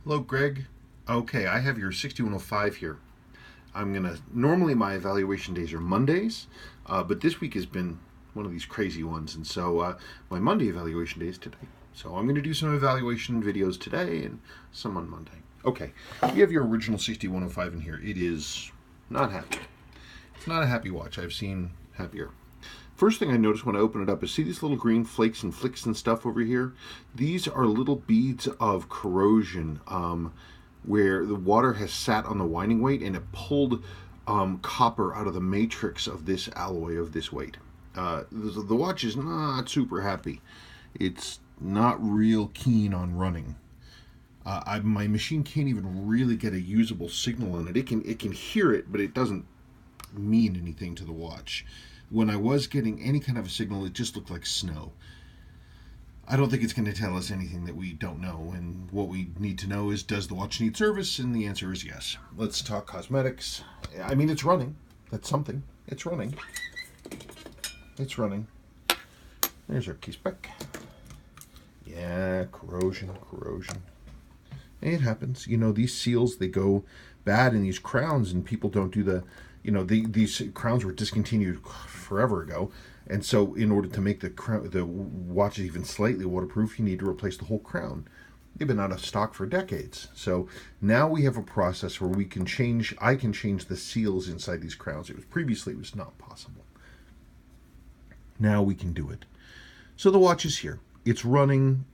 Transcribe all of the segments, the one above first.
Hello, Greg. Okay, I have your 6105 here. Normally my evaluation days are Mondays, but this week has been one of these crazy ones, and so my Monday evaluation day is today. So I'm gonna do some evaluation videos today and some on Monday. Okay, we have your original 6105 in here. It is not happy. It's not a happy watch. I've seen happier. First thing I noticed when I open it up is see these little green flakes and flicks and stuff over here? These are little beads of corrosion where the water has sat on the winding weight and it pulled copper out of the matrix of this alloy of this weight. The watch is not super happy. It's not real keen on running. My machine can't even really get a usable signal on it. It can hear it, but it doesn't mean anything to the watch. When I was getting any kind of a signal, it just looked like snow. I don't think it's going to tell us anything that we don't know. And what we need to know is, does the watch need service? And the answer is yes. Let's talk cosmetics. I mean, it's running. That's something. It's running. It's running. There's our key spec. Yeah, corrosion. It happens. You know, these seals, they go bad in these crowns, and people don't do these crowns were discontinued forever ago, and so in order to make the watch even slightly waterproof, you need to replace the whole crown. They've been out of stock for decades. So now we have a process where I can change the seals inside these crowns. Previously it was not possible. Now we can do it. So the watch is here. It's running.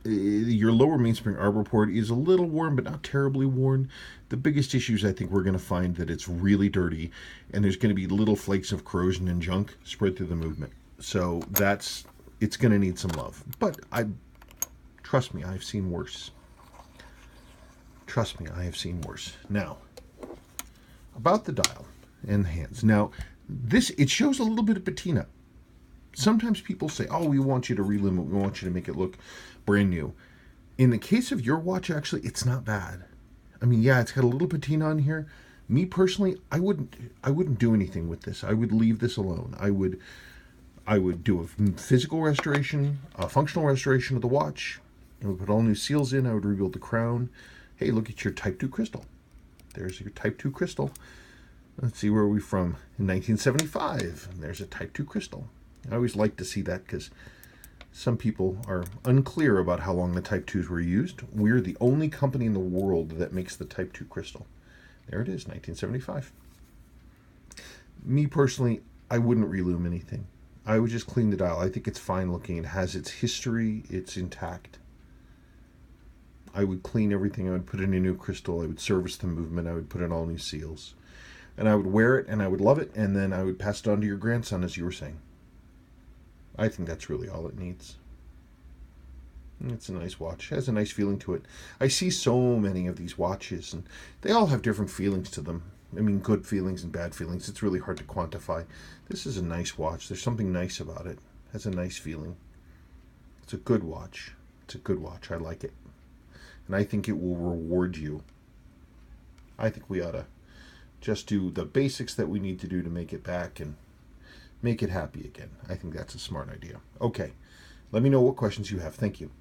Your lower mainspring arbor port is a little worn, but not terribly worn. The biggest issues, I think, we're going to find that it's really dirty, and there's going to be little flakes of corrosion and junk spread through the movement. So it's going to need some love. But trust me, I've seen worse. Trust me, I have seen worse. Now, about the dial and the hands. Now, it shows a little bit of patina. Sometimes people say, oh, we want you to relim it. We want you to make it look brand new. In the case of your watch, actually, it's not bad. I mean, yeah, it's got a little patina on here. Me personally, I wouldn't do anything with this. I would leave this alone. I would do a physical restoration, a functional restoration of the watch. I would put all new seals in. I would rebuild the crown. Hey, look at your Type 2 crystal. There's your Type 2 crystal. Let's see, where are we from? In 1975. And there's a Type 2 crystal. I always like to see that because some people are unclear about how long the Type 2s were used. We're the only company in the world that makes the Type 2 crystal. There it is, 1975. Me personally, I wouldn't relume anything. I would just clean the dial. I think it's fine looking. It has its history. It's intact. I would clean everything. I would put in a new crystal. I would service the movement. I would put in all new seals. And I would wear it, and I would love it, and then I would pass it on to your grandson, as you were saying. I think that's really all it needs. It's a nice watch. It has a nice feeling to it. I see so many of these watches, and they all have different feelings to them. I mean, good feelings and bad feelings. It's really hard to quantify. This is a nice watch. There's something nice about it. It has a nice feeling. It's a good watch. It's a good watch. I like it. And I think it will reward you. I think we ought to just do the basics that we need to do to make it back and make it happy again. I think that's a smart idea. Okay. Let me know what questions you have. Thank you.